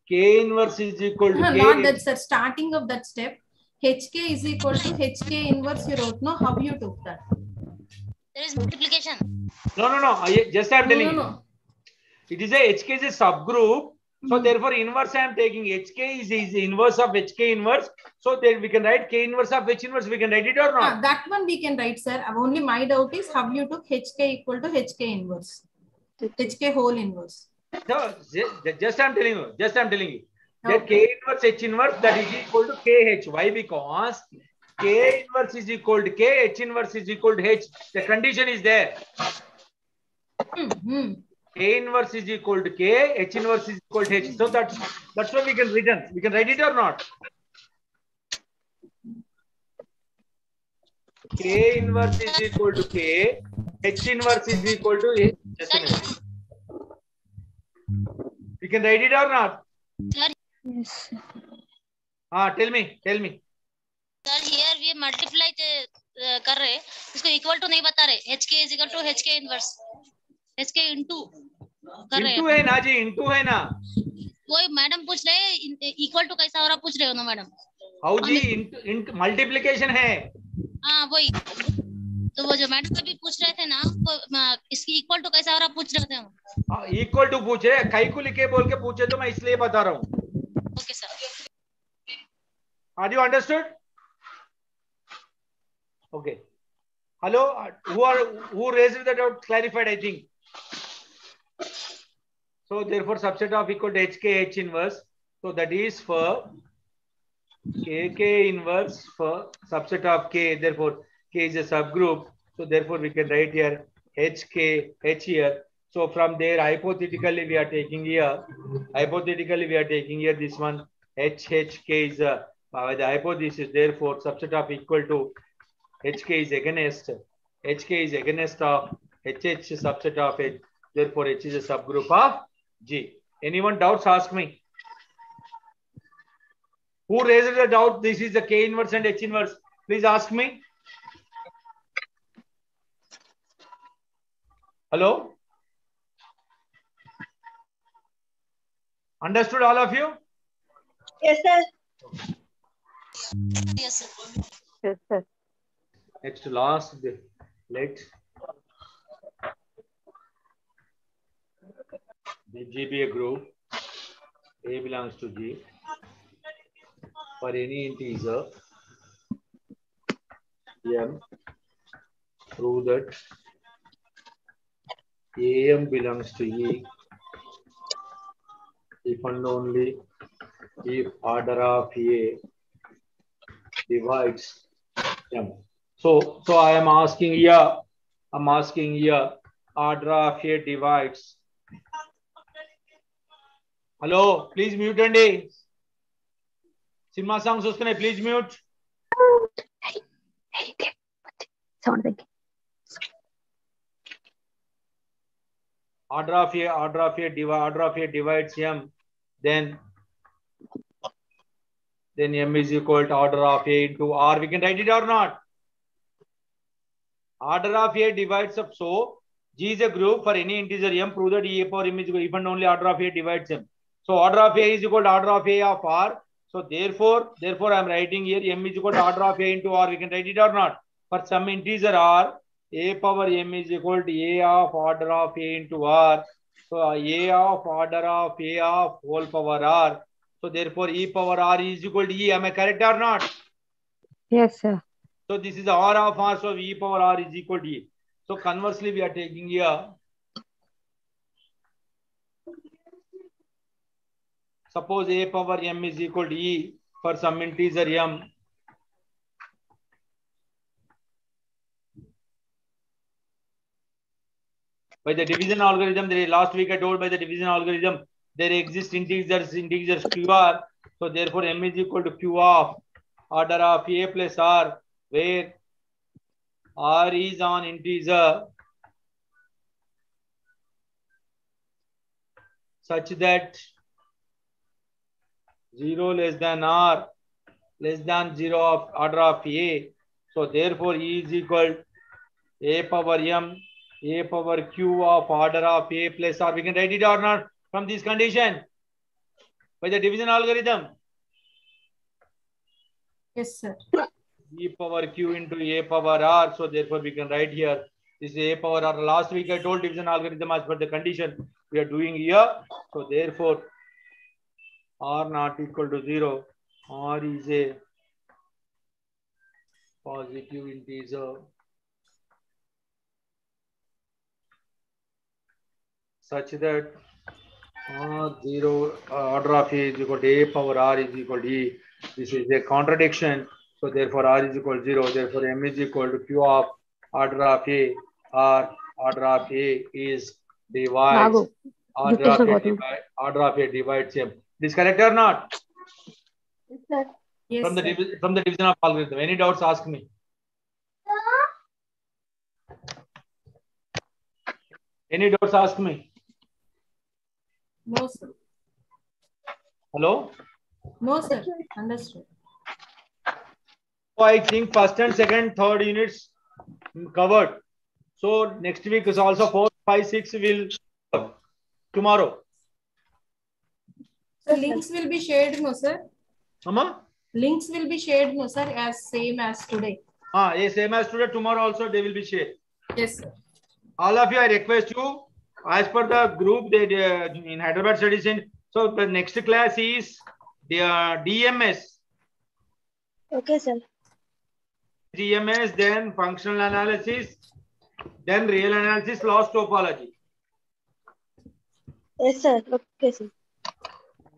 K inverse is equal to K. Not that, sir. Starting of that step, HK is equal to HK inverse you wrote. No, how you took that? There is multiplication. No. Just I am telling you. It is a HK is a subgroup. So therefore inverse I am taking. HK is inverse of HK inverse. So then we can write K inverse of H inverse. We can write it or not? That one we can write, sir. Only my doubt is how you took HK equal to HK inverse. HK whole inverse. So just I am telling you. That K inverse H inverse that is equal to KH. Why? Because K inverse is equal to K, H inverse is equal to H. The condition is there. K inverse is equal to K, H inverse is equal to H. So that's what we can write it or not? K inverse is equal to K, H inverse is equal to H. Just a minute. We can write it or not? Yes. Tell me. Sir, here we multiply कर रहे, इसको equal to नहीं बता रहे. HK is equal to HK inverse. HK into कर रहे. Into है ना जी, into है ना. वही मैडम पूछ रहे equal to कैसा हो रहा पूछ रहे हो ना मैडम. How जी into multiplication है. हाँ वही. तो वो जो मैडम कभी पूछ रहे थे ना, इसकी equal to कैसा हो रहा पूछ रहे थे हम. Equal to पूछ रहे, कई को लिखे बोल के पूछे तो मैं इसलिए बता रहा हूँ. Okay sir. Are you understood? Okay. Hello, who raised the doubt? Clarified, I think. So therefore, subset of equal to HK H inverse. So that is for KK inverse for subset of K. Therefore, K is a subgroup. So therefore, we can write here HK H here. So from there, hypothetically we are taking here. This one HHK is the hypothesis. Therefore, subset of equal to HK is against of HH subset of H. Therefore, H is a subgroup of G. Anyone doubts? Ask me. Who raised the doubt? This is the K inverse and H inverse. Please ask me. Hello? Understood all of you? Yes, sir. Yes sir. Yes, sir. Next last, let the G be a group. A belongs to G. For any integer M, prove that AM belongs to E if and only if order of A divides M. So I am asking here, order of A divides. Hello, please mute అండి. Cinema songs వస్తున్నాయి, please mute. Order of A divides M, then M is equal to order of A into R. We can write it or not? Order of A divides up. So G is a group for any integer M. Prove that E power M is equal if and only order of A divides M. So order of A is equal to order of A of R. So therefore I am writing here M is equal to order of A into R. We can write it or not? For some integer R, A power M is equal to A of order of A into R. So A of order of A of whole power R. So therefore e power r is equal to e. Am I correct or not? Yes, sir. So this is r of r, so e power r is equal to e. So conversely, we are taking here. Suppose a power m is equal to e for some integer m. By the division algorithm, last week I told by the division algorithm, there exist integers qr. So therefore m is equal to q of order of a plus r, where r is on integer such that 0 less than r less than 0 of order of a. So therefore e is equal a power m, a power q of order of a plus r. We can write it or not from this condition by the division algorithm. Yes, sir. E power q into a power r. So therefore we can write here this is a power r. Last week I told division algorithm as per the condition we are doing here. So therefore r not equal to 0. R is a positive integer such that r0 order of a is equal to a power r is equal to e. This is a contradiction. So therefore r is equal to 0. Therefore m is equal to q of order of a, or order of a is divides order of a divides m. This correct or not? Yes, sir. Yes, From the sir. from the division of algorithm. Any doubts? Ask me. Any doubts? Ask me. No, sir. Hello. No, sir. Understood. So I think first and second, third units covered. So next week is also 4, 5, 6 will tomorrow. So links will be shared, no, sir? Amma? Links will be shared, no, sir, as same as today. Yes, same as today. Tomorrow also they will be shared. Yes, sir. All of you, I request you, as per the group they in Hyderabad Studies. So the next class is the DMS. Okay, sir. DMS, then functional analysis, then real analysis, loss topology. Yes, sir. Okay, sir.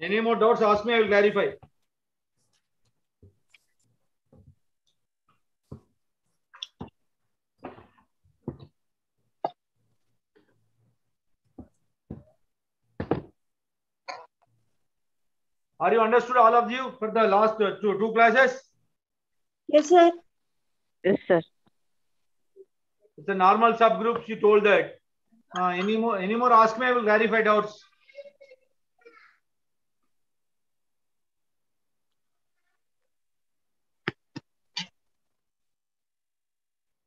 Any more doubts? Ask me. I will clarify. Are you understood, all of you, for the last two classes? Yes, sir. Yes, sir. It's a normal subgroups. You told that. Any more? Ask me. I will clarify doubts.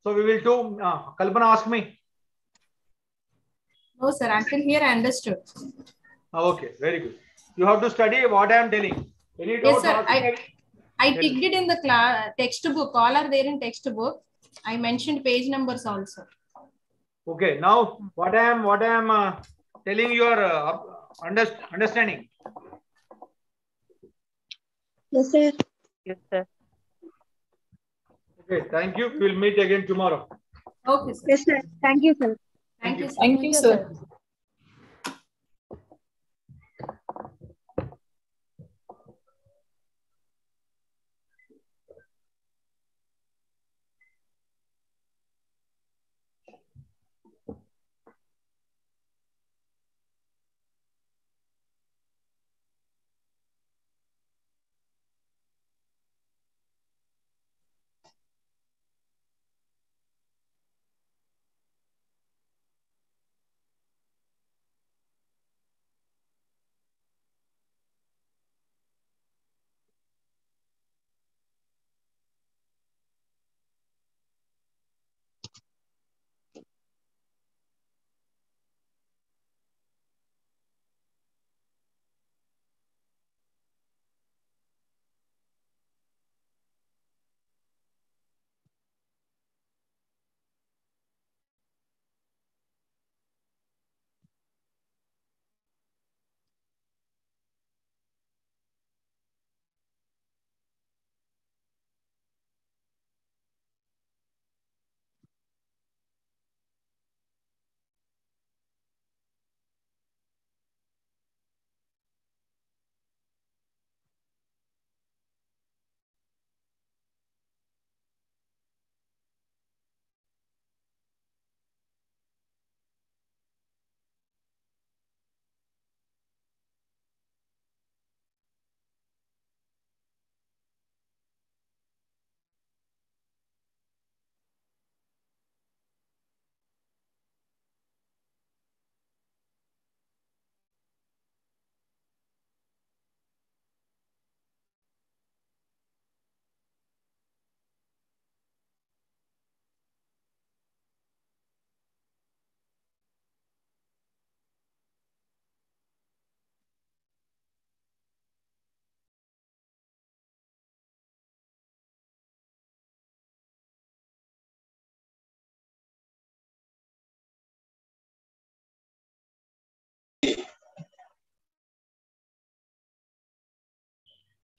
So we will do. Kalpana, ask me. No, sir. Until here, I understood. Okay, very good. You have to study what I am telling. Any Yes, doubts? sir. Ask me. I ticked it in the textbook. All are there in textbook. I mentioned page numbers also. Okay. Now what I am telling you are understanding. Yes, sir. Yes, sir. Okay. Thank you. We will meet again tomorrow. Okay, sir. Yes, sir. Thank you, sir. Thank you, sir. Thank you, sir.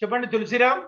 చెప్పండి Tulsiram.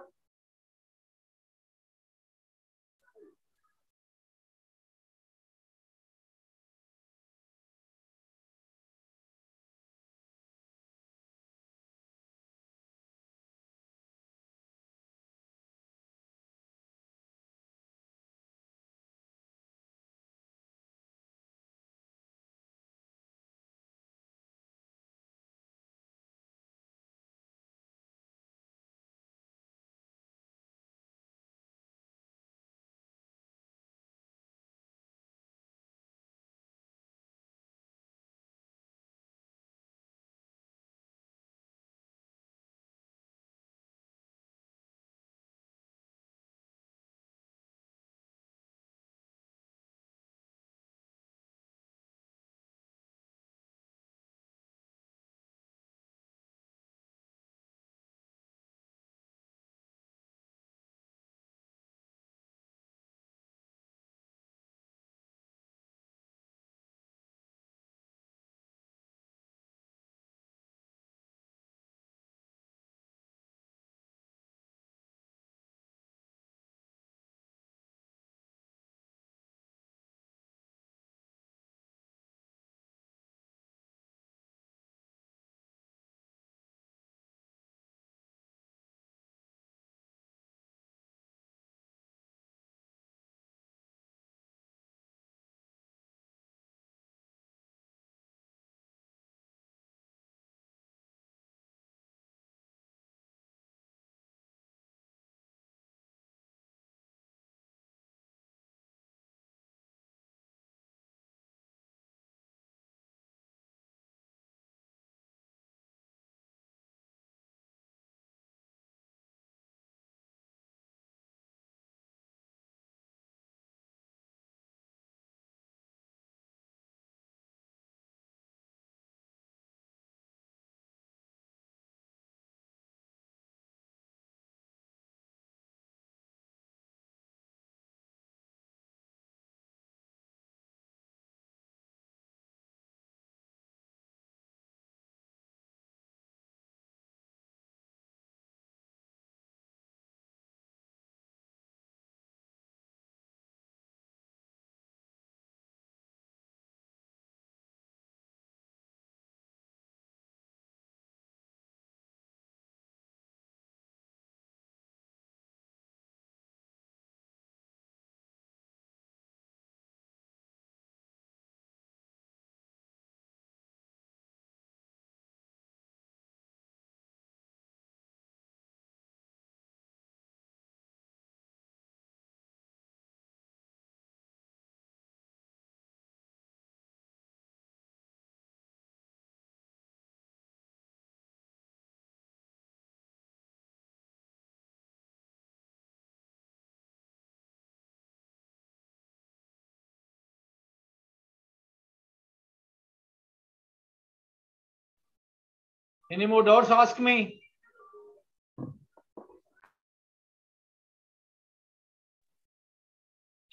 Any more doubts? Ask me.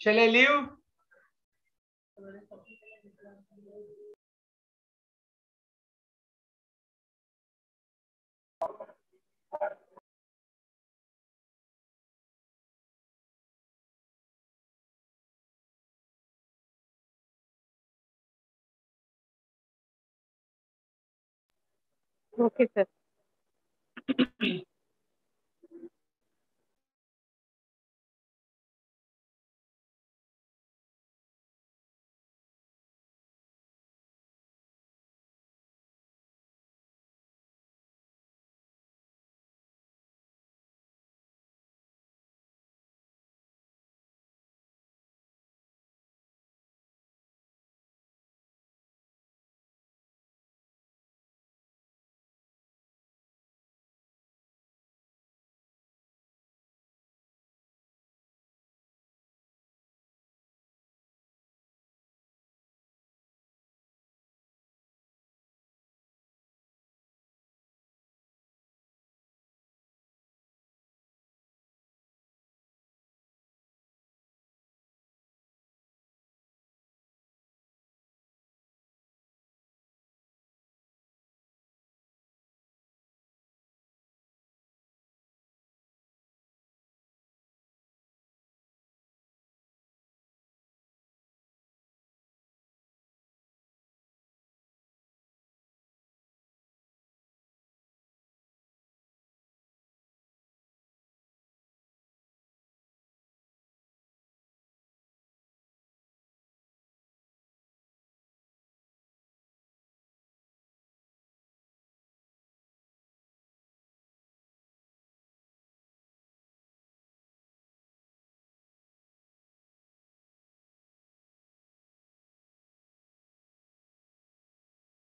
Shall I leave? Okay, sir.